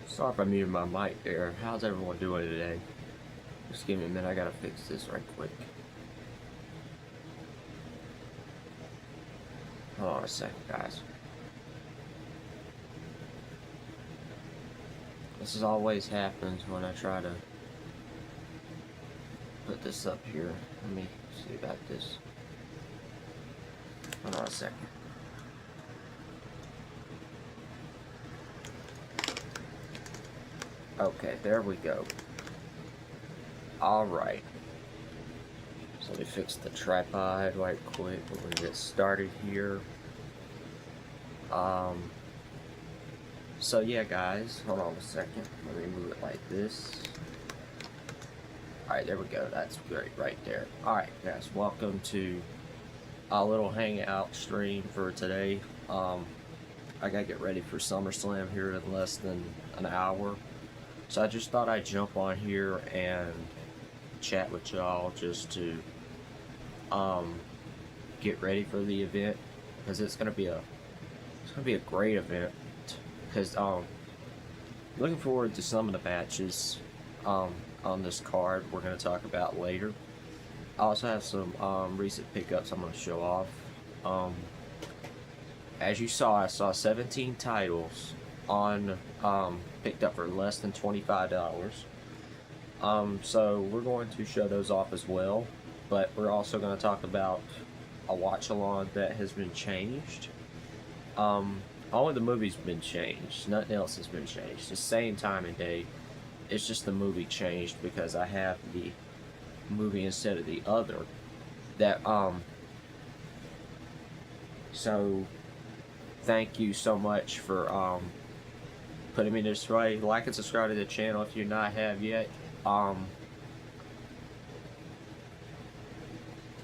Sorry if I muted my mic there. How's everyone doing today? Just give me a minute, I gotta fix this right quick. Hold on a second, guys. This is always happens when I try to put this up here. Let me see about this. Hold on a second. Okay, there we go. Alright. So let me fix the tripod right quick. We're gonna get started here. So yeah, guys, hold on a second. Let me move it like this. Alright, there we go. That's great right there. Alright, guys, welcome to a little hangout stream for today. I gotta get ready for Summerslam here in less than an hour. So I just thought I'd jump on here and chat with y'all just to get ready for the event, because it's gonna be a great event. Because looking forward to some of the matches on this card we're gonna talk about later. I also have some recent pickups I'm gonna show off. As you saw, I saw 17 titles on picked up for less than $25. So we're going to show those off as well, but we're also going to talk about a watch along that has been changed. Only the movie's been changed, nothing else has been changed. The same time and day, it's just the movie changed because I have the movie instead of the other. So thank you so much for putting me this way. Like and subscribe to the channel if you not have yet.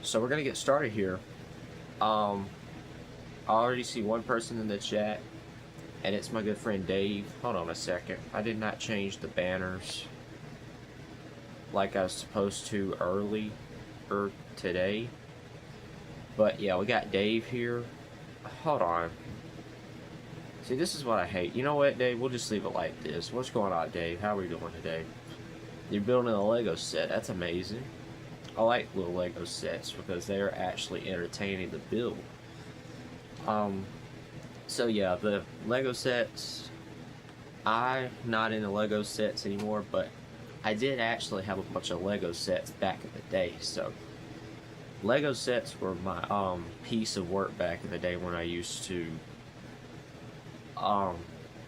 So we're gonna get started here. I already see one person in the chat, and it's my good friend Dave. Hold on a second. I did not change the banners like I was supposed to early or today. But yeah, we got Dave here. Hold on. See, this is what I hate. You know what, Dave? We'll just leave it like this. What's going on, Dave? How are we doing today? You're building a Lego set. That's amazing. I like little Lego sets because they're actually entertaining to build. So yeah, the Lego sets, I'm not into Lego sets anymore, but I did actually have a bunch of Lego sets back in the day. So Lego sets were my piece of work back in the day when I used to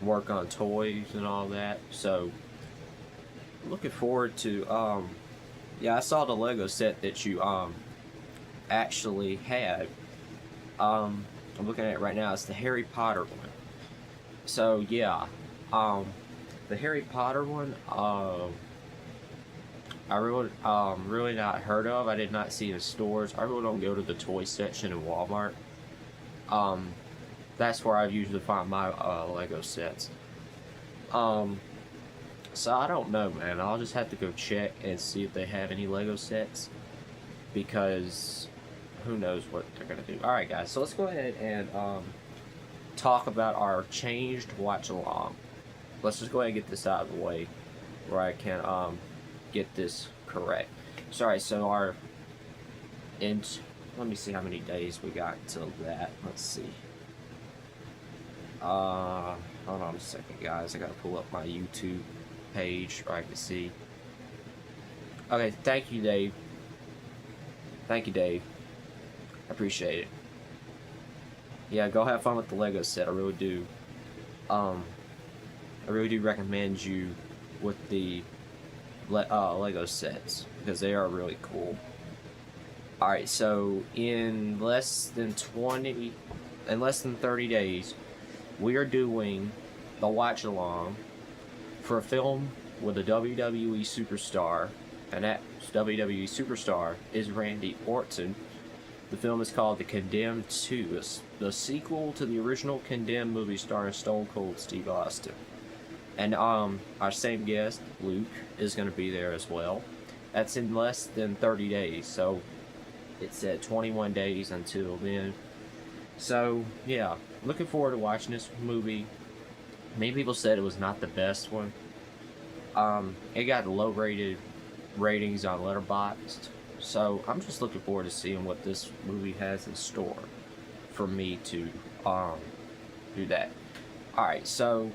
work on toys and all that. So looking forward to yeah, I saw the Lego set that you actually had. I'm looking at it right now. It's the Harry Potter one. So yeah, the Harry Potter one, I really not heard of. I did not see in stores. I really don't go to the toy section in Walmart. That's where I usually find my Lego sets. So I don't know, man. I'll just have to go check and see if they have any Lego sets, because who knows what they're gonna do. Alright guys, so let's go ahead and talk about our changed watch along. Let's just go ahead and get this out of the way where I can get this correct. Sorry, so our let me see how many days we got till that. Let's see. Hold on a second, guys. I gotta pull up my YouTube page where I can see. Okay, thank you, Dave. Thank you, Dave. I appreciate it. Yeah, go have fun with the Lego set. I really do. I really do recommend you with the Lego sets because they are really cool. Alright, so in less than 30 days, we are doing the watch along for a film with a WWE superstar, and that WWE superstar is Randy Orton. The film is called The Condemned 2. It's the sequel to the original Condemned movie starring Stone Cold Steve Austin. And our same guest, Luke, is going to be there as well. That's in less than 30 days, so it's at 21 days until then. So yeah, looking forward to watching this movie. Many people said it was not the best one. It got low rated ratings on Letterboxd, so I'm just looking forward to seeing what this movie has in store for me to um do that. All right, so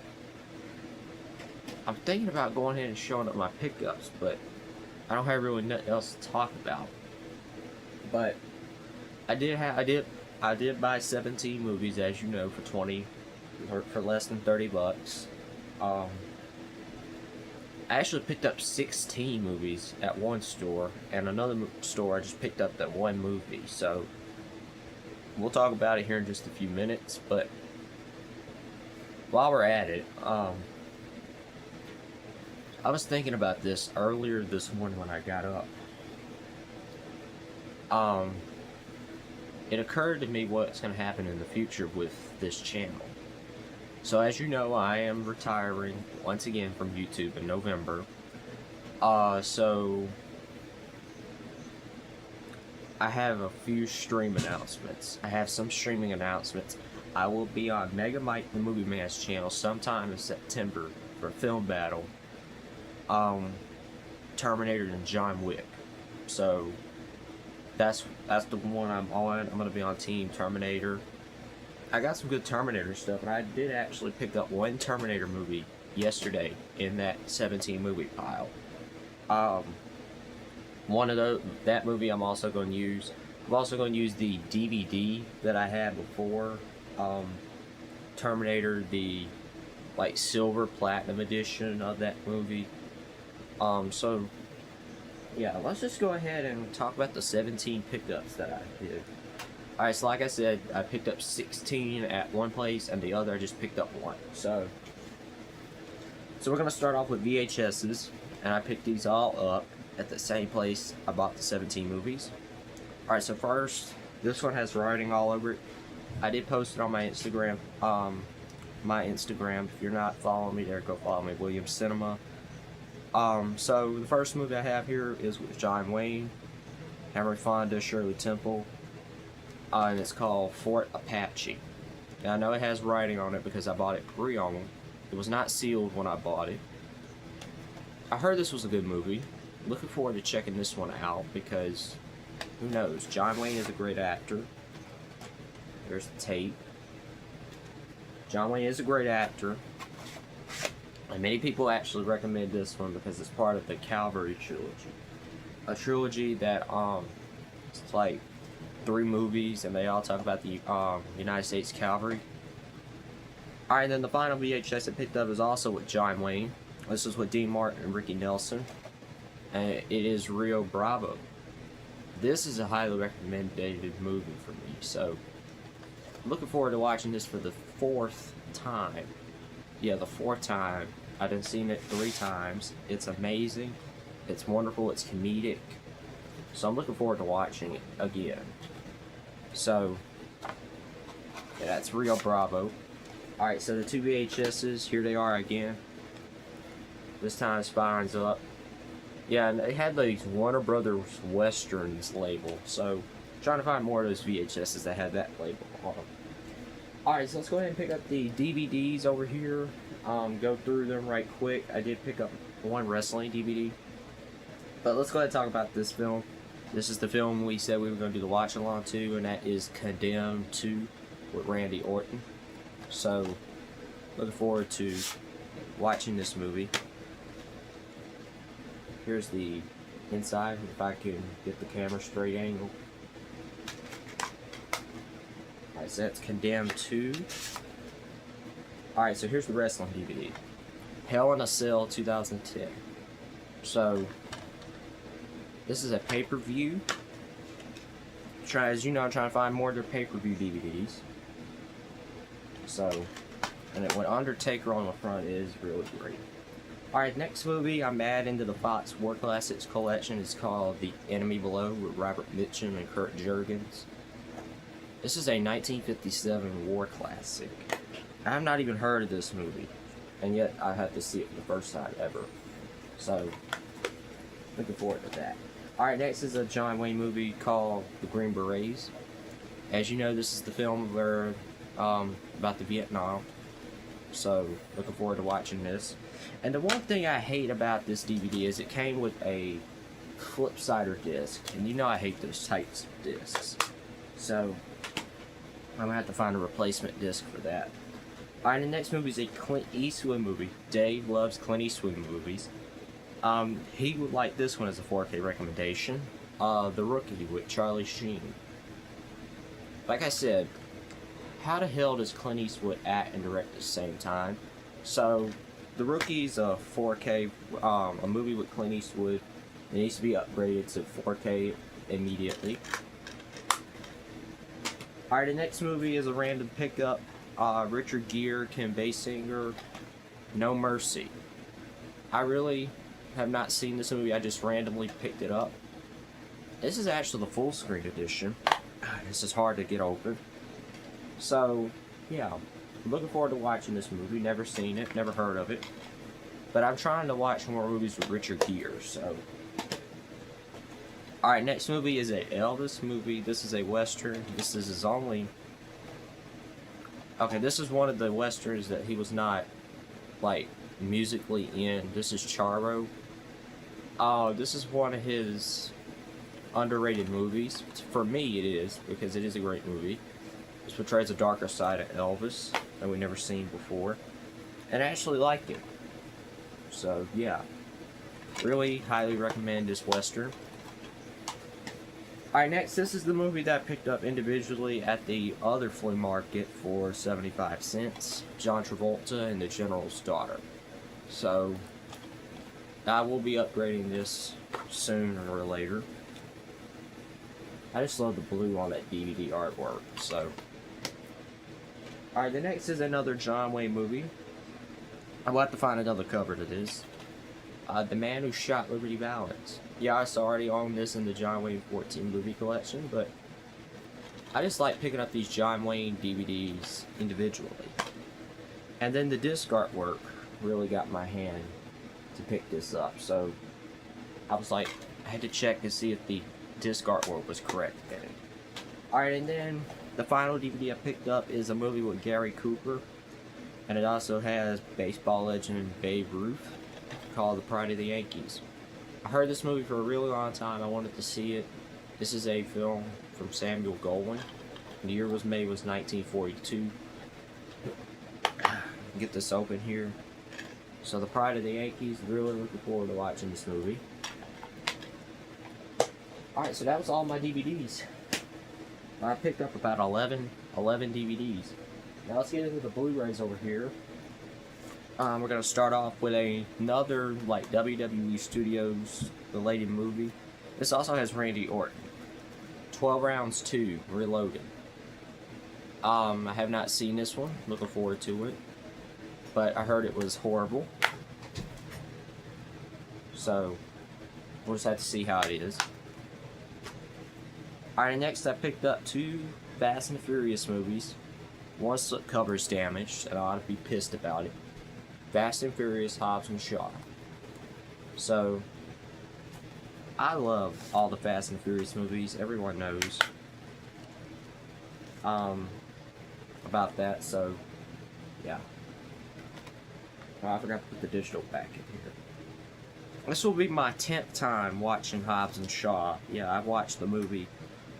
I'm thinking about going ahead and showing up my pickups, but I don't have really nothing else to talk about. But I did buy 17 movies, as you know, for 20 for less than $30. Um, I actually picked up 16 movies at one store, and another store I just picked up that one movie. So we'll talk about it here in just a few minutes. But while we're at it, I was thinking about this earlier this morning when I got up. It occurred to me what's going to happen in the future with this channel. So as you know, I am retiring once again from YouTube in November. So I have a few stream announcements. I have some streaming announcements. I will be on Mega Mike the Movie Man's channel sometime in September for a film battle. Terminator and John Wick. So that's the one I'm on. I'm gonna be on Team Terminator. I got some good Terminator stuff, and I did actually pick up one Terminator movie yesterday in that 17 movie pile. One of that movie I'm also going to use. I'm also going to use the DVD that I had before. Terminator, the like silver platinum edition of that movie. So yeah, let's just go ahead and talk about the 17 pickups that I did. Alright, so like I said, I picked up 16 at one place, and the other I just picked up one. So we're going to start off with VHSs, and I picked these all up at the same place I bought the 17 movies. Alright, so first, this one has writing all over it. I did post it on my Instagram. If you're not following me there, go follow me, William Cinema. So the first movie I have here is with John Wayne, Henry Fonda, Shirley Temple. And it's called Fort Apache. Now I know it has writing on it because I bought it pre-owned. It was not sealed when I bought it. I heard this was a good movie. Looking forward to checking this one out because who knows? John Wayne is a great actor. There's the tape. John Wayne is a great actor. And many people actually recommend this one because it's part of the Calvary trilogy. A trilogy that it's like 3 movies, and they all talk about the United States Cavalry. Alright, then the final VHS I picked up is also with John Wayne. This is with Dean Martin and Ricky Nelson. And it is Rio Bravo. This is a highly recommended movie for me, so I'm looking forward to watching this for the 4th time. Yeah, the 4th time. I've been seeing it 3 times. It's amazing. It's wonderful. It's comedic. So I'm looking forward to watching it again. So, yeah, that's Rio Bravo. Alright, so the 2 VHSs, here they are again. This time Spine's up. Yeah, and they had these Warner Brothers Westerns label. So, trying to find more of those VHSs that had that label on them. Alright, so let's go ahead and pick up the DVDs over here. Go through them right quick. I did pick up one wrestling DVD. But let's go ahead and talk about this film. This is the film we said we were going to do the watch-along to, and that is Condemned 2 with Randy Orton. So, looking forward to watching this movie. Here's the inside, if I can get the camera straight angle. Alright, so that's Condemned 2. Alright, so here's the wrestling DVD. Hell in a Cell 2010. So, this is a pay-per-view. As you know, I'm trying to find more of their pay-per-view DVDs. So, and it went Undertaker on the front is really great. Alright, next movie I'm adding to the Fox War Classics collection is called The Enemy Below with Robert Mitchum and Kurt Jurgens. This is a 1957 war classic. I have not even heard of this movie, and yet I had to see it for the first time ever. So, looking forward to that. Alright, next is a John Wayne movie called The Green Berets. As you know, this is the film where, about the Vietnam. So, looking forward to watching this. And the one thing I hate about this DVD is it came with a flip-sider disc. And you know I hate those types of discs. So, I'm going to have to find a replacement disc for that. Alright, the next movie is a Clint Eastwood movie. Dave loves Clint Eastwood movies. He would like this one as a 4K recommendation. The Rookie with Charlie Sheen. Like I said, how the hell does Clint Eastwood act and direct at the same time? So, The Rookie's a 4K, a movie with Clint Eastwood. It needs to be upgraded to 4K immediately. Alright, the next movie is a random pickup. Richard Gere, Kim Basinger, No Mercy. I really have not seen this movie, I just randomly picked it up. This is actually the full screen edition. This is hard to get open. So, yeah, I'm looking forward to watching this movie. Never seen it, never heard of it. But I'm trying to watch more movies with Richard Gere, so. Alright, next movie is a Elvis movie. This is a Western. This is his only... Okay, this is one of the Westerns that he was not, like, musically in. This is Charo. This is one of his underrated movies. For me, it is, because it is a great movie. This portrays a darker side of Elvis that we've never seen before. And I actually like it. So, yeah. Really highly recommend this Western. Alright, next, this is the movie that I picked up individually at the other flea market for 75 cents. John Travolta and the General's Daughter. So, I will be upgrading this sooner or later. I just love the blue on that DVD artwork, so. Alright, the next is another John Wayne movie. I'll have to find another cover to this. The Man Who Shot Liberty Valance. Yeah, I already own this in the John Wayne 14 movie collection, but I just like picking up these John Wayne DVDs individually. And then the disc artwork really got my hand to pick this up, so I was like, I had to check to see if the disc artwork was correct in it. Alright, and then the final DVD I picked up is a movie with Gary Cooper, and it also has baseball legend Babe Ruth, called The Pride of the Yankees. I heard this movie for a really long time. I wanted to see it. This is a film from Samuel Goldwyn. The year was made was 1942. Get this open here. So The Pride of the Yankees. Really looking forward to watching this movie. Alright, so that was all my DVDs. I picked up about 11 DVDs. Now let's get into the Blu-rays over here. We're going to start off with another, like, WWE Studios related movie. This also has Randy Orton. 12 Rounds 2, Reloaded. I have not seen this one. Looking forward to it. But I heard it was horrible. So, we'll just have to see how it is. Alright, next I picked up 2 Fast and Furious movies. One slipcover is damaged, and I ought to be pissed about it. Fast and Furious, Hobbs and Shaw. So, I love all the Fast and Furious movies. Everyone knows about that, so, yeah. Oh, I forgot to put the digital back in here. This will be my 10th time watching Hobbs and Shaw. Yeah, I've watched the movie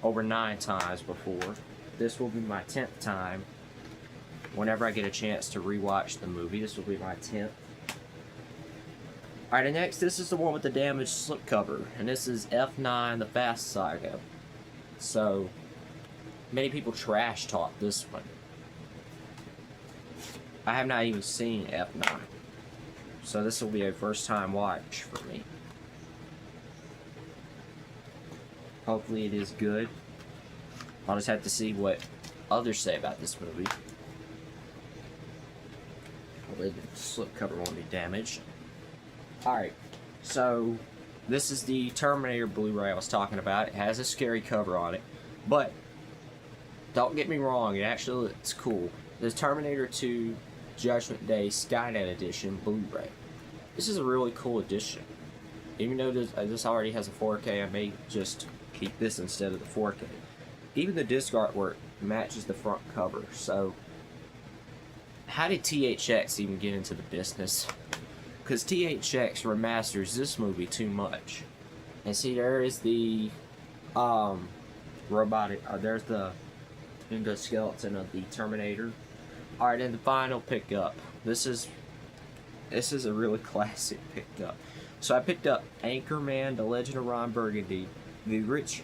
over 9 times before. This will be my 10th time. Whenever I get a chance to rewatch the movie, this will be my 10th. Alright, and next, this is the one with the damaged slipcover, and this is F9, the Fast Saga. So, many people trash talk this one. I have not even seen F9, so this will be a first time watch for me. Hopefully it is good. I'll just have to see what others say about this movie. The slipcover won't be damaged. Alright, so this is the Terminator Blu-ray I was talking about. It has a scary cover on it, but don't get me wrong, it actually looks cool. The Terminator 2 Judgment Day Skynet Edition Blu-ray. This is a really cool edition. Even though this already has a 4K, I may just keep this instead of the 4K. Even the disc artwork matches the front cover, so how did THX even get into the business? Because THX remasters this movie too much. And see, there is the robotic. There's the endoskeleton of the Terminator. All right, and the final pickup. This is a really classic pickup. So I picked up Anchorman: The Legend of Ron Burgundy, the Rich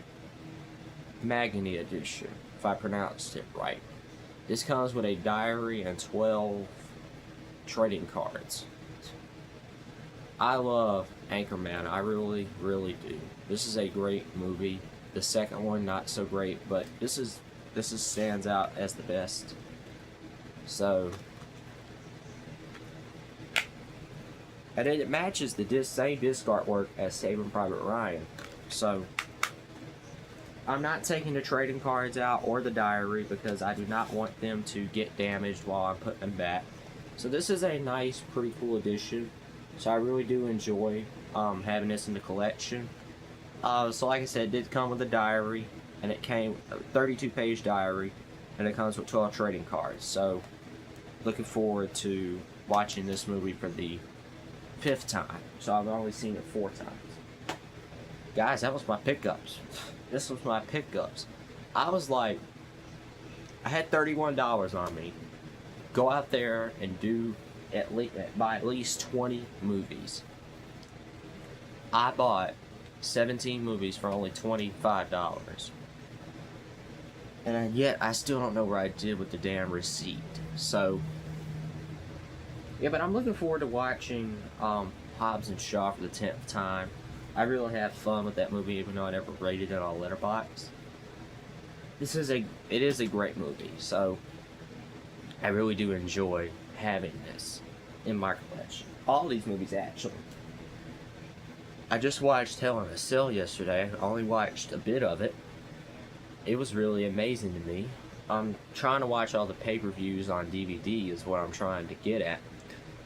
Magny edition, if I pronounced it right. This comes with a diary and 12 trading cards. I love Anchorman. I really, really do. This is a great movie. The second one, not so great, but this stands out as the best. So, and it matches the same disc artwork as Saving Private Ryan. So, I'm not taking the trading cards out or the diary because I do not want them to get damaged while I'm putting them back. So this is a nice, pretty cool addition. So I really do enjoy having this in the collection. So like I said, it did come with a diary, and it came a 32-page diary, and it comes with 12 trading cards. So looking forward to watching this movie for the 5th time. So I've only seen it 4 times. Guys, that was my pickups. This was my pickups. I was like, I had $31 on me. Go out there and buy at least 20 movies. I bought 17 movies for only $25. And yet, I still don't know what I did with the damn receipt. So, yeah, but I'm looking forward to watching Hobbs and Shaw for the 10th time. I really had fun with that movie, even though I never rated it on Letterboxd. It is a great movie, so I really do enjoy having this in my collection. All these movies, actually. I just watched Hell in a Cell yesterday. I only watched a bit of it. It was really amazing to me. I'm trying to watch all the pay-per-views on DVD is what I'm trying to get at.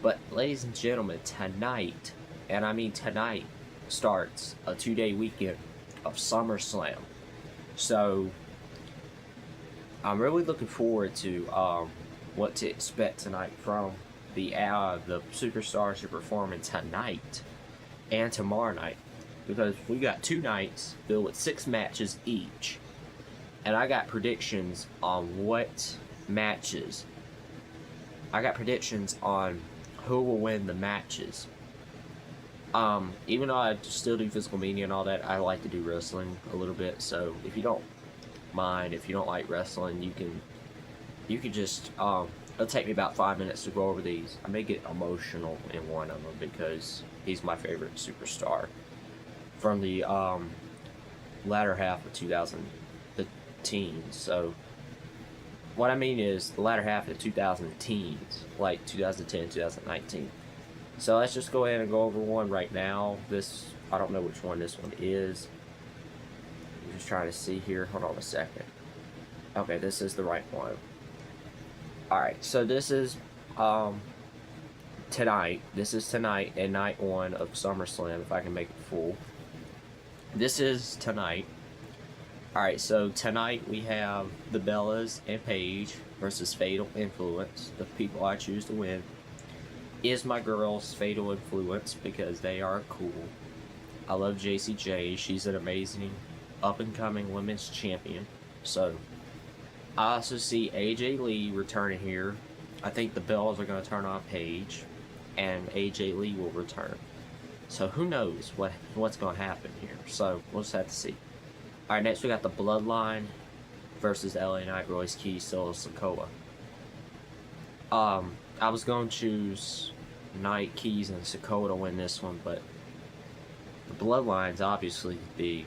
But, ladies and gentlemen, tonight, and I mean tonight, starts a 2-day weekend of Summerslam. So, I'm really looking forward to what to expect tonight from the superstars who are performing tonight and tomorrow night, because we got 2 nights filled with 6 matches each, and I got predictions on what matches. I got predictions on who will win the matches. Even though I still do physical media and all that, I like to do wrestling a little bit. So if you don't mind, if you don't like wrestling, you can just it'll take me about 5 minutes to go over these. I may get emotional in one of them because he's my favorite superstar from the latter half of 2000 teens. So what I mean is the latter half of the 2000 teens, like 2010, 2019. So let's just go ahead and go over one right now. I don't know which one this one is. I'm just trying to see here. Hold on a second. Okay, this is the right one. Alright, so this is tonight. This is tonight and night 1 of SummerSlam, if I can make it full. This is tonight. Alright, so tonight we have the Bellas and Paige versus Fatal Influence. The people I choose to win is my girls, Fatal Influence, because they are cool. I love JCJ. She's an amazing up-and-coming women's champion. So, I also see AJ Lee returning here. I think the Bellas are going to turn on Paige, and AJ Lee will return. So, who knows what's going to happen here. So, we'll just have to see. Alright, next we got the Bloodline versus LA Knight, Royce Keys, Solo Sikoa. I was going to choose Knight, Keys, and Sikoa to win this one, but the Bloodline's obviously the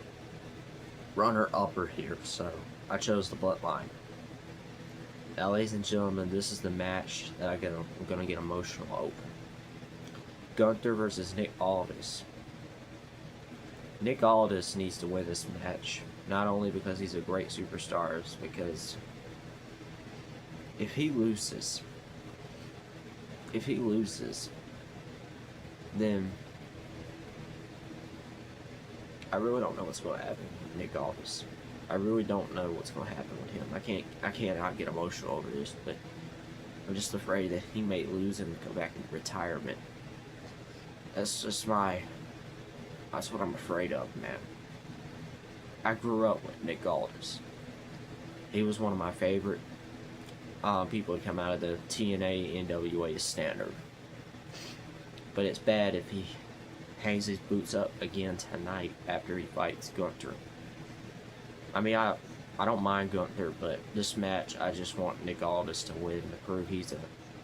runner-upper here, so I chose the Bloodline. Now, ladies and gentlemen, this is the match that I'm going to get emotional over. Gunther versus Nick Aldis. Nick Aldis needs to win this match, not only because he's a great superstar, it's because if he loses, then I really don't know what's going to happen with Nick Aldis. I really don't know what's going to happen with him. I can't not get emotional over this, but I'm just afraid that he may lose and go back into retirement. That's just that's what I'm afraid of, man. I grew up with Nick Aldis. He was one of my favorite people to come out of the TNA NWA standard. But it's bad if he hangs his boots up again tonight after he fights Gunther. I mean, I don't mind Gunther, but this match, I just want Nick Aldis to win to prove he's a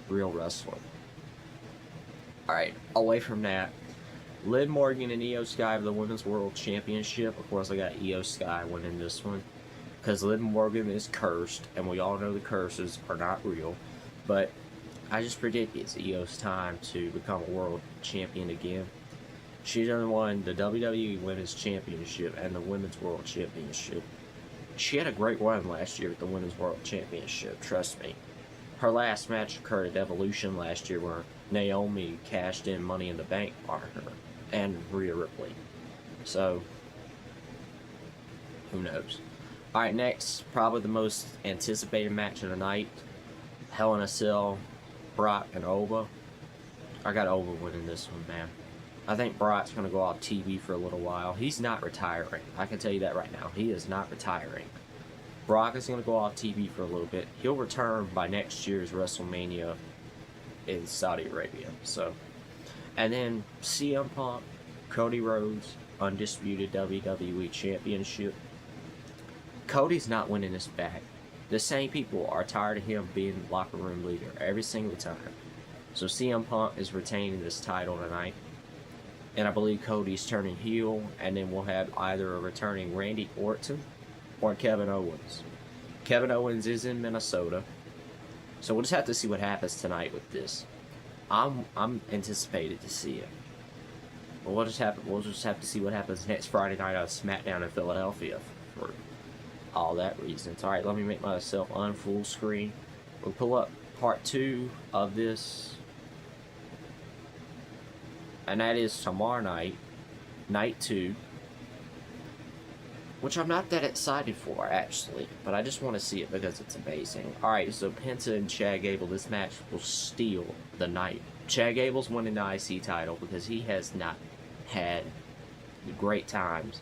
real wrestler. Alright, away from that, Liv Morgan and Io Sky for the Women's World Championship. Of course, I got Io Sky winning this one, because Liv Morgan is cursed, and we all know the curses are not real. But I just predict it's Io's time to become a world champion again. She done won the WWE Women's Championship and the Women's World Championship. She had a great run last year with the Women's World Championship, trust me. Her last match occurred at Evolution last year where Naomi cashed in Money in the Bank on her and Rhea Ripley. So, who knows? Alright, next, probably the most anticipated match of the night. Hell in a Cell, Brock and Ova. I got Ova winning this one, man. I think Brock's going to go off TV for a little while. He's not retiring. I can tell you that right now. He is not retiring. Brock is going to go off TV for a little bit. He'll return by next year's WrestleMania in Saudi Arabia. So, and then CM Punk, Cody Rhodes, undisputed WWE Championship. Cody's not winning this back. The same people are tired of him being locker room leader every single time. So CM Punk is retaining this title tonight. And I believe Cody's turning heel, and then we'll have either a returning Randy Orton or Kevin Owens. Kevin Owens is in Minnesota, so we'll just have to see what happens tonight with this. I'm anticipated to see it. But we'll just have to see what happens next Friday night on SmackDown in Philadelphia for all that reasons. Alright, let me make myself on full screen. We'll pull up part 2 of this. And that is tomorrow night, night 2. Which I'm not that excited for, actually. But I just want to see it because it's amazing. Alright, so Penta and Chad Gable, this match will steal the night. Chad Gable's winning the IC title because he has not had great times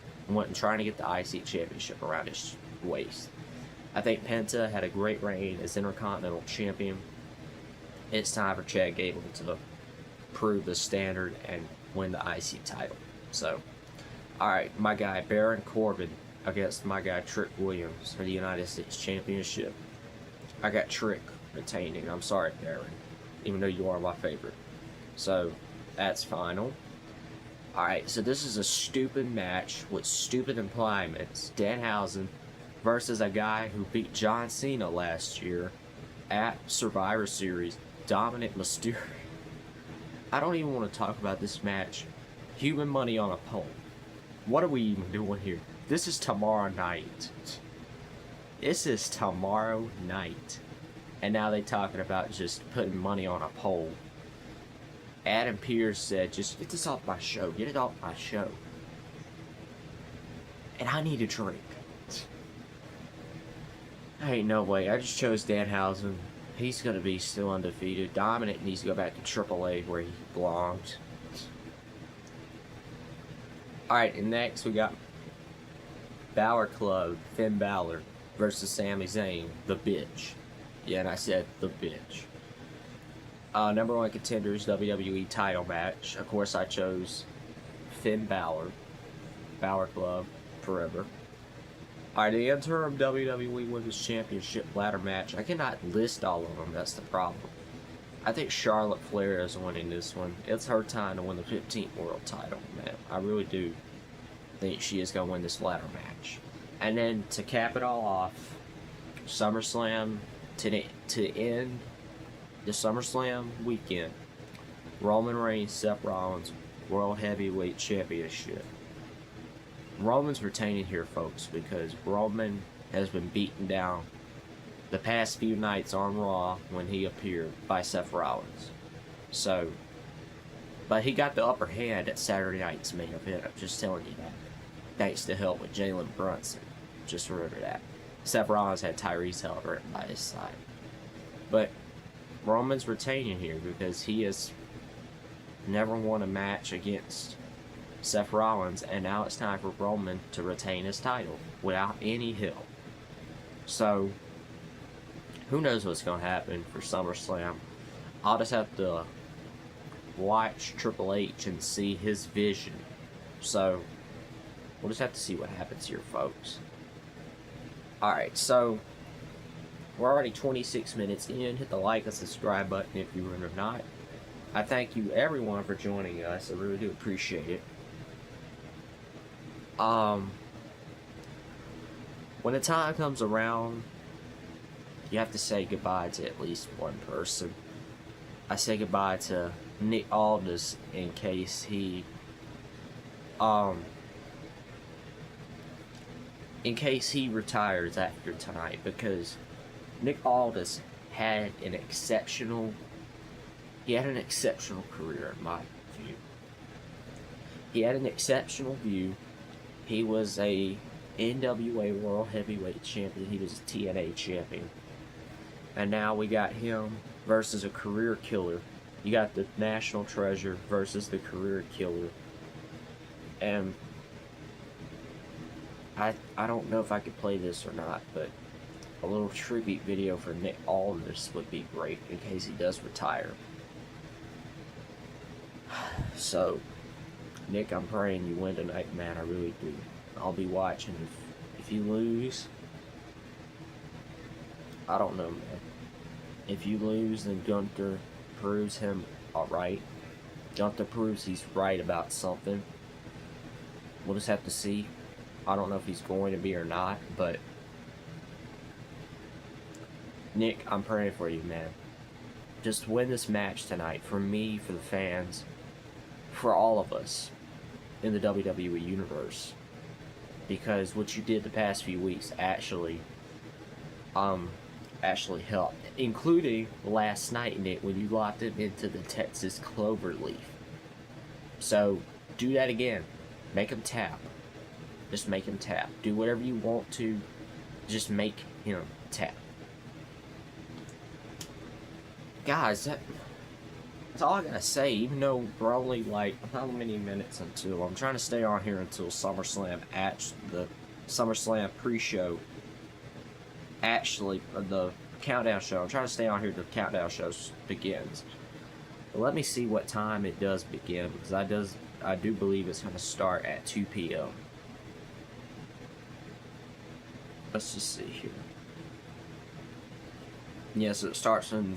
trying to get the IC championship around his waist. I think Penta had a great reign as Intercontinental Champion. It's time for Chad Gable to prove the standard and win the IC title. So, alright, my guy Baron Corbin against my guy Trick Williams for the United States Championship. I got Trick retaining. I'm sorry, Baron, even though you are my favorite. So, that's final. Alright, so this is a stupid match with stupid implements. Danhausen versus a guy who beat John Cena last year at Survivor Series, Dominic Mysterio. I don't even want to talk about this match. Human money on a pole. What are we even doing here? This is tomorrow night. This is tomorrow night. And now they're talking about just putting money on a pole. Adam Pearce said, just get this off my show. Get it off my show. And I need a drink. Ain't no way. I just chose Danhausen. He's going to be still undefeated. Dominic needs to go back to AAA where he belongs. Alright, and next we got Balor Club, Finn Balor versus Sami Zayn, the bitch. Yeah, and I said the bitch. Number 1 contenders WWE title match. Of course, I chose Finn Balor. Balor Club, forever. Alright, the interim WWE Women's Championship ladder match. I cannot list all of them, that's the problem. I think Charlotte Flair is winning this one. It's her time to win the 15th world title, man. I really do think she is going to win this ladder match. And then, to cap it all off, SummerSlam, to end the SummerSlam weekend, Roman Reigns, Seth Rollins, World Heavyweight Championship. Roman's retaining here, folks, because Roman has been beaten down the past few nights on Raw when he appeared by Seth Rollins. So, but he got the upper hand at Saturday night's main event. I'm just telling you that. Thanks to help with Jalen Brunson. Just remember that. Seth Rollins had Tyrese Halliburton by his side. But Roman's retaining here because he has never won a match against Seth Rollins, and now it's time for Roman to retain his title without any help. So, who knows what's going to happen for SummerSlam. I'll just have to watch Triple H and see his vision. So, we'll just have to see what happens here, folks. Alright, so, we're already 26 minutes in. Hit the like and subscribe button if you are not. I thank you, everyone, for joining us. I really do appreciate it. When the time comes around, you have to say goodbye to at least one person. I say goodbye to Nick Aldis in case he retires after tonight, because Nick Aldis had an exceptional career in my view. He had an exceptional view. He was a NWA World Heavyweight Champion. He was a TNA Champion. And now we got him versus a career killer. You got the National Treasure versus the career killer. And I don't know if I could play this or not, but a little tribute video for Nick Aldis would be great in case he does retire. So, Nick, I'm praying you win tonight, man. I really do. I'll be watching. If you lose, I don't know, man. If you lose, then Gunther proves him alright. Gunther proves he's right about something. We'll just have to see. I don't know if he's going to be or not, but Nick, I'm praying for you, man. Just win this match tonight for me, for the fans, for all of us in the WWE Universe. Because what you did the past few weeks actually helped. Including last night, Nick, when you locked him into the Texas Cloverleaf. So, do that again. Make him tap. Just make him tap. Do whatever you want to. Just make him tap. Guys, that's all I gotta say. Even though we're only like how many minutes until, I'm trying to stay on here until SummerSlam, the SummerSlam pre-show, actually the countdown show. I'm trying to stay on here till the countdown show begins. But let me see what time it does begin, because I do believe it's gonna start at 2 p.m. Let's just see here. Yes, it starts in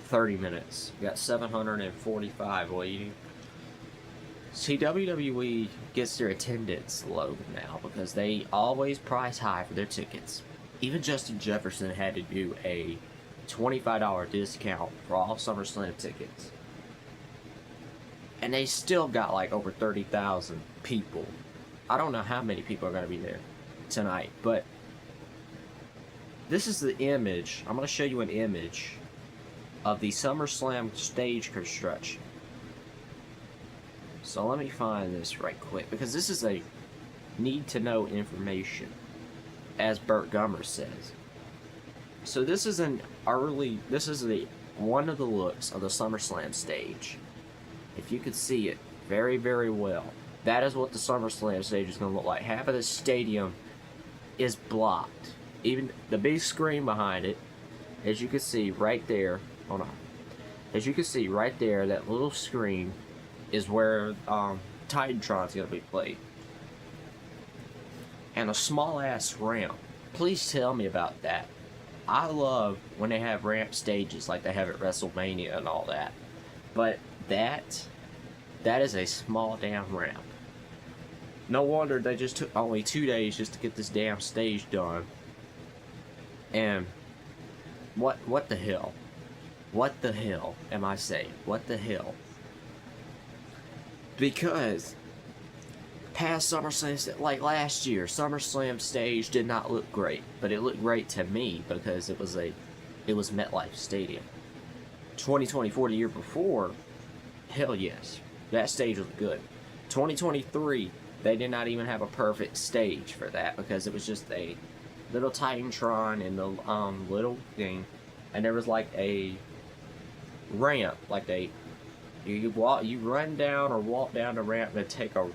30 minutes. We got 745 waiting. See, WWE gets their attendance low now because they always price high for their tickets. Even Justin Jefferson had to do a $25 discount for all SummerSlam tickets. And they still got like over 30,000 people. I don't know how many people are going to be there tonight, but this is the image. I'm going to show you an image of the SummerSlam stage construction. So let me find this right quick, because this is a need-to-know information, as Burt Gummer says. So this is one of the looks of the SummerSlam stage. If you could see it very, very well, that is what the SummerSlam stage is going to look like. Half of the stadium is blocked. Even the big screen behind it, as you can see right there, hold on. As you can see right there, that little screen is where Titantron's going to be played. And a small ass ramp. Please tell me about that. I love when they have ramp stages like they have at WrestleMania and all that. But that is a small damn ramp. No wonder they just took only 2 days just to get this damn stage done. And what the hell? What the hell am I saying? What the hell? Because past SummerSlam, like last year, SummerSlam stage did not look great, but it looked great to me because it was MetLife Stadium. 2024, the year before, hell yes, that stage was good. 2023, they did not even have a perfect stage for that because it was just a little Titantron and the little thing. and there was like a ramp, like you run down or walk down the ramp and take a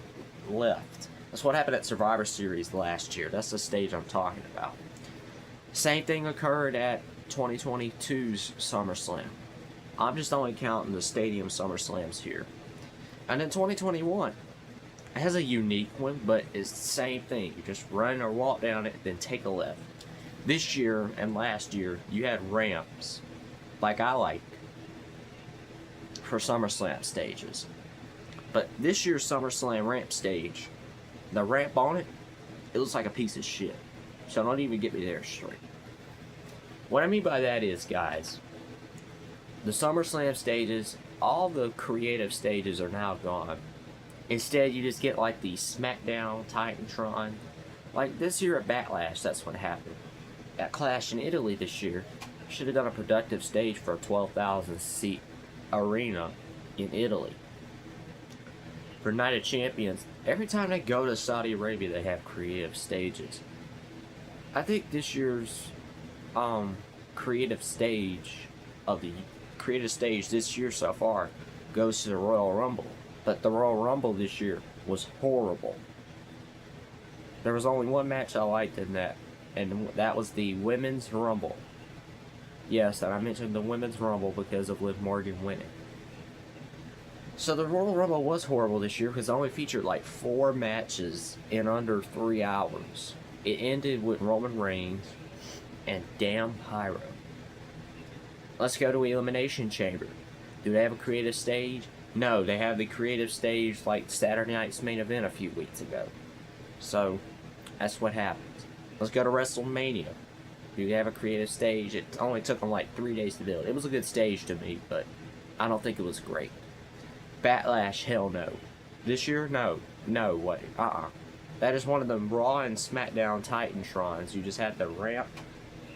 left. That's what happened at Survivor Series last year. That's the stage I'm talking about. Same thing occurred at 2022's SummerSlam. I'm just only counting the stadium SummerSlams here. And in 2021, it has a unique one, but it's the same thing. You just run or walk down it, then take a left. This year and last year, you had ramps, like I like, for SummerSlam stages. But this year's SummerSlam ramp stage, the ramp on it, it looks like a piece of shit. So don't even get me there straight. What I mean by that is, guys, the SummerSlam stages, all the creative stages are now gone. Instead, you just get like the SmackDown, Titantron. Like this year at Backlash, that's what happened. At Clash in Italy this year, should have done a productive stage for a 12,000 seat arena in Italy. For Night of Champions, every time they go to Saudi Arabia, they have creative stages. I think this year's creative stage this year so far goes to the Royal Rumble. But the Royal Rumble this year was horrible. There was only one match I liked in that, and that was the Women's Rumble. Yes, and I mentioned the Women's Rumble because of Liv Morgan winning. So the Royal Rumble was horrible this year because it only featured like 4 matches in under 3 hours. It ended with Roman Reigns and damn Pyro. Let's go to Elimination Chamber. Do they have a creative stage? No, they have the creative stage like Saturday Night's Main Event a few weeks ago. So, that's what happens. Let's go to WrestleMania. Do they have a creative stage? It only took them like 3 days to build. It was a good stage to me, but I don't think it was great. Backlash, hell no. This year, no. No way. That is one of them Raw and SmackDown Titantrons. You just had the ramp.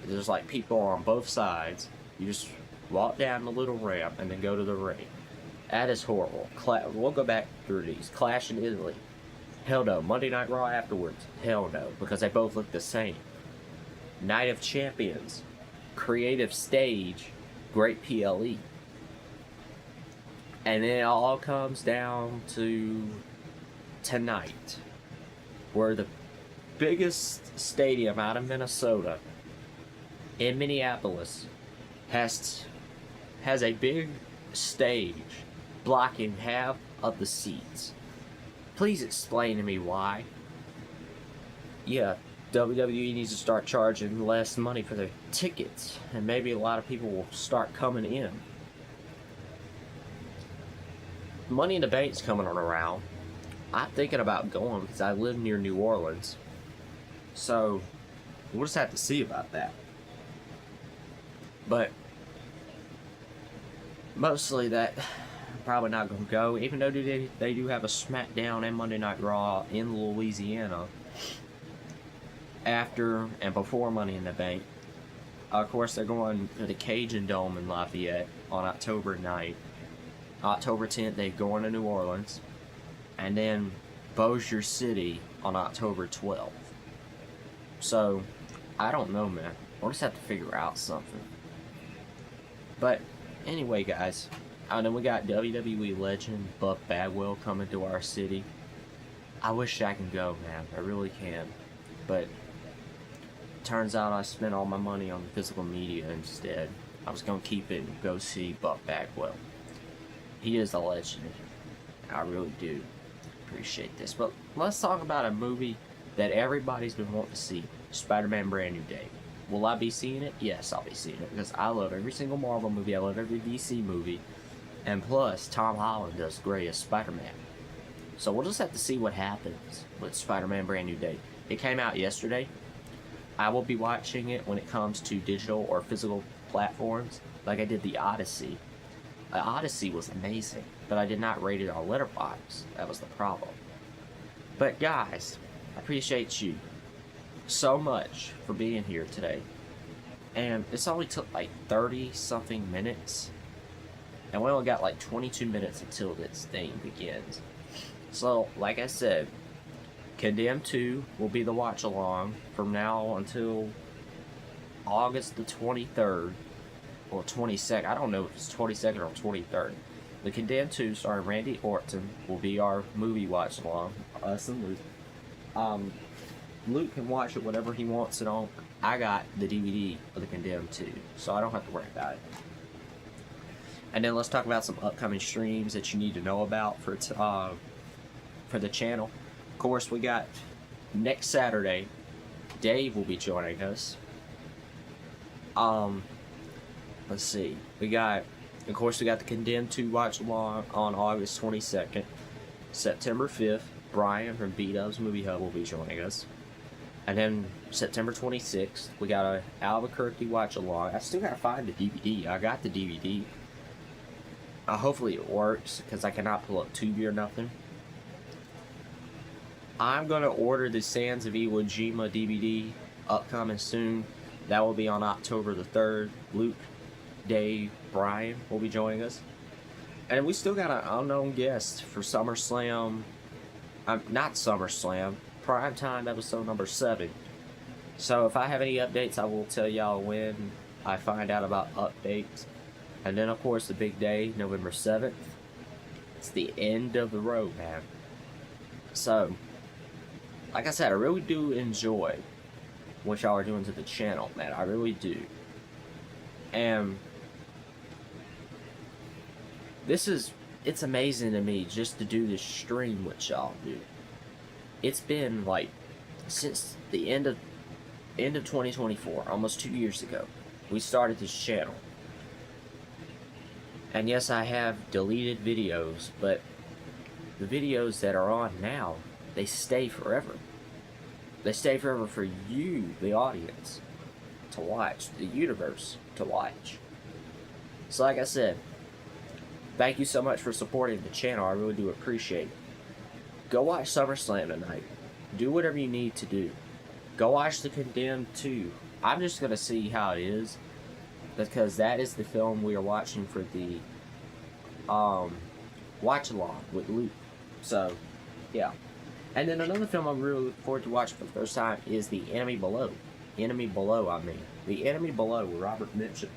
There's like people on both sides. You just walk down the little ramp and then go to the ring. That is horrible. We'll go back through these. Clash in Italy. Hell no. Monday Night Raw afterwards. Hell no. Because they both look the same. Night of Champions. Creative stage. Great PLE. And then it all comes down to tonight. Where the biggest stadium out of Minnesota in Minneapolis has a big stage blocking half of the seats. Please explain to me why. Yeah, WWE needs to start charging less money for their tickets, and maybe a lot of people will start coming in. Money in the Bank's coming around. I'm thinking about going because I live near New Orleans. So, we'll just have to see about that. But, mostly that, I'm probably not going to go. Even though they do have a SmackDown and Monday Night Raw in Louisiana. After and before Money in the Bank. Of course, they're going to the Cajun Dome in Lafayette on October 9th. October 10th, they go into New Orleans. And then Bossier City on October 12th. So, I don't know, man. We'll just have to figure out something. But, anyway, guys. I know we got WWE legend Buff Bagwell coming to our city. I wish I can go, man. I really can. But, turns out I spent all my money on physical media instead. I was going to keep it and go see Buff Bagwell. He is a legend. I really do appreciate this. But let's talk about a movie that everybody's been wanting to see. Spider-Man Brand New Day. Will I be seeing it? Yes, I'll be seeing it. Because I love every single Marvel movie. I love every DC movie. And plus, Tom Holland does great as Spider-Man. So we'll just have to see what happens with Spider-Man Brand New Day. It came out yesterday. I will be watching it when it comes to digital or physical platforms. Like I did the Odyssey. The Odyssey was amazing. But I did not rate it on Letterboxd. That was the problem. But guys, I appreciate you so much for being here today. And this only took like 30 something minutes. And we only got like 22 minutes until this thing begins. So, like I said, Condemned 2 will be the watch along from now until August the 23rd. or 22nd. I don't know if it's 22nd or 23rd. The Condemned 2, starring Randy Orton, will be our movie watch along. Us and Luke. Luke can watch it whatever he wants it on. I got the DVD of The Condemned 2, so I don't have to worry about it. And then let's talk about some upcoming streams that you need to know about for the channel. Of course, we got next Saturday, Dave will be joining us. Let's see. We got the Condemned 2 watch along on August 22nd. September 5th, Brian from B-Dubs Movie Hub will be joining us. And then September 26th, we got a Albuquerque watch along. I still gotta find the DVD. I got the DVD. Hopefully it works, because I cannot pull up Tubi or nothing. I'm gonna order the Sands of Iwo Jima DVD upcoming soon. That will be on October the 3rd. Luke, Dave, Brian will be joining us. And we still got an unknown guest for SummerSlam. Not SummerSlam. Primetime episode number 7. So if I have any updates, I will tell y'all when I find out about updates. And then, of course, the big day, November 7th. It's the end of the road, man. So, like I said, I really do enjoy what y'all are doing to the channel, man. I really do. And it's amazing to me just to do this stream with y'all, dude. It's been, like, since the end of 2024, almost 2 years ago, we started this channel. And yes, I have deleted videos, but the videos that are on now, they stay forever. They stay forever for you, the audience, to watch, the universe to watch. So like I said, thank you so much for supporting the channel. I really do appreciate it. Go watch SummerSlam tonight. Do whatever you need to do. Go watch The Condemned 2. I'm just going to see how it is, because that is the film we are watching for the watch along with Luke. So, yeah. And then another film I'm really looking forward to watching for the first time is The Enemy Below. Enemy Below, I mean. The Enemy Below with Robert Mitchum.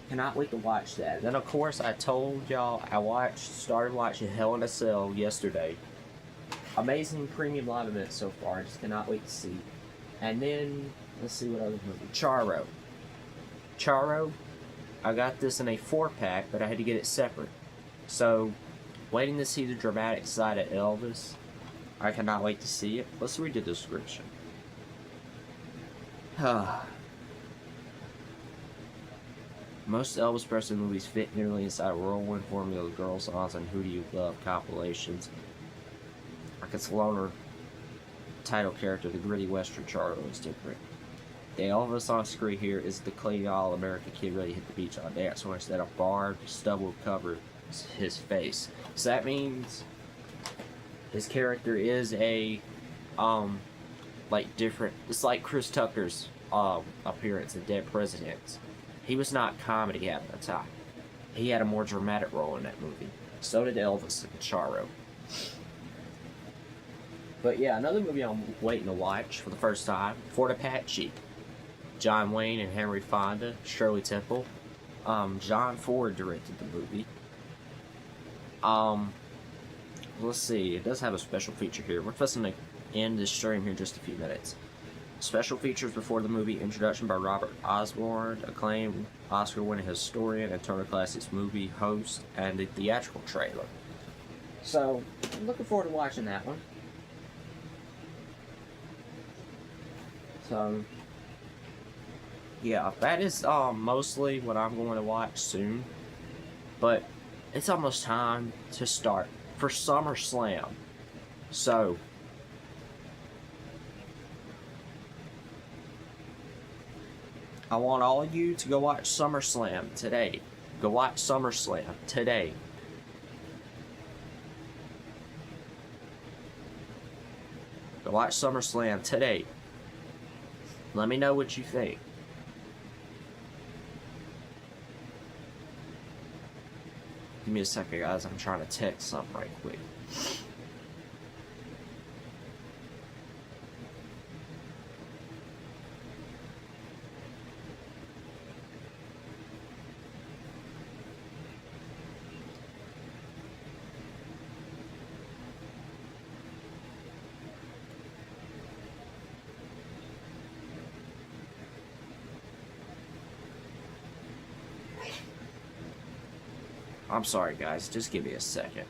Cannot wait to watch that. Then, of course, I told y'all I started watching Hell in a Cell yesterday. Amazing premium live event so far. I just cannot wait to see. And then, let's see what other movie. Charo. Charo, I got this in a 4-pack, but I had to get it separate. So, waiting to see the dramatic side of Elvis. I cannot wait to see it. Let's read the description. Most Elvis Presley movies fit nearly inside a whirlwind formula of girl songs and Who Do You Love compilations. Like its loner title character, the gritty western Charo is different. The Elvis on screen here is the clean all-American kid ready to hit the beach on a dance floor instead of barbed stubble covers his face. So that means his character is a like different. It's like Chris Tucker's appearance in Dead Presidents. He was not comedy at the time. He had a more dramatic role in that movie. So did Elvis in Charo. But yeah, another movie I'm waiting to watch for the first time, Fort Apache. John Wayne and Henry Fonda, Shirley Temple. John Ford directed the movie. Let's see, it does have a special feature here. We're supposed to end this stream here in just a few minutes. Special features before the movie, introduction by Robert Osborne, acclaimed Oscar-winning historian and Turner Classics movie host, and the theatrical trailer. So, I'm looking forward to watching that one. So, yeah, that is mostly what I'm going to watch soon. But it's almost time to start for SummerSlam. So, I want all of you to go watch SummerSlam today. Go watch SummerSlam today. Go watch SummerSlam today. Let me know what you think. Give me a second, guys. I'm trying to text something right quick. I'm sorry, guys. Just give me a second.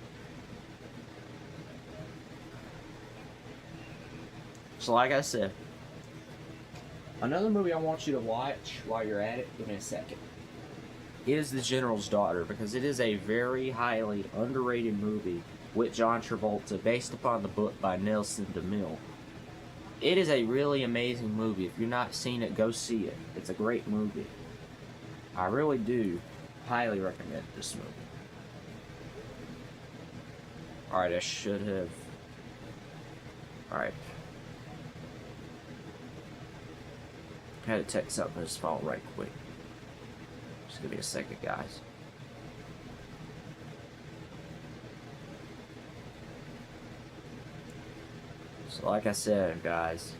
So, like I said, another movie I want you to watch while you're at it, give me a second, is The General's Daughter, because it is a very highly underrated movie with John Travolta based upon the book by Nelson DeMille. It is a really amazing movie. If you've not seen it, go see it. It's a great movie. I really do highly recommend this movie. Alright, I should have... Alright. I had to text something to his phone right quick. Just give me a second, guys. So like I said, guys,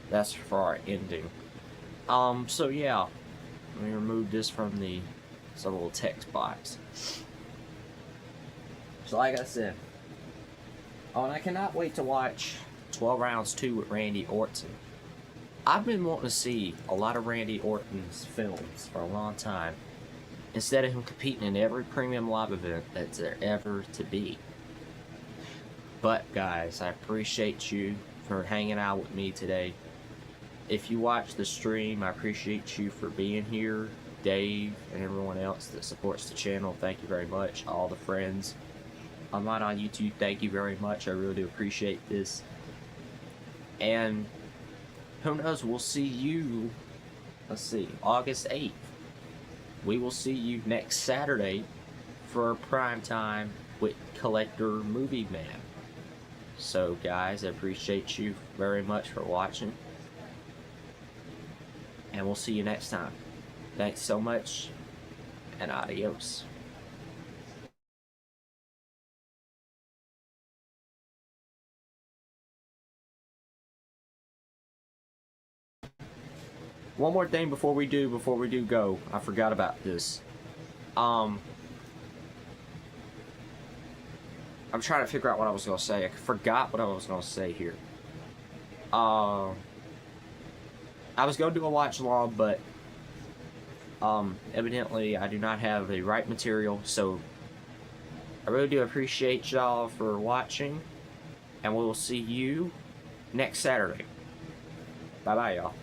that's for our ending. So yeah, let me remove this from the little text box. So like I said, oh, and I cannot wait to watch 12 Rounds 2 with Randy Orton. I've been wanting to see a lot of Randy Orton's films for a long time, instead of him competing in every premium live event that's there ever to be. But guys, I appreciate you for hanging out with me today. If you watch the stream, I appreciate you for being here. Dave and everyone else that supports the channel, thank you very much. All the friends I'm not on YouTube, thank you very much. I really do appreciate this. And who knows, we'll see you, let's see, August 8th. We will see you next Saturday for prime time with Collector Movie Man. So guys, I appreciate you very much for watching. And we'll see you next time. Thanks so much, and adios. One more thing before we do go. I forgot about this. I'm trying to figure out what I was going to say. I forgot what I was going to say here. I was going to do a watch along, but evidently I do not have the right material, so I really do appreciate y'all for watching, and we will see you next Saturday. Bye-bye, y'all.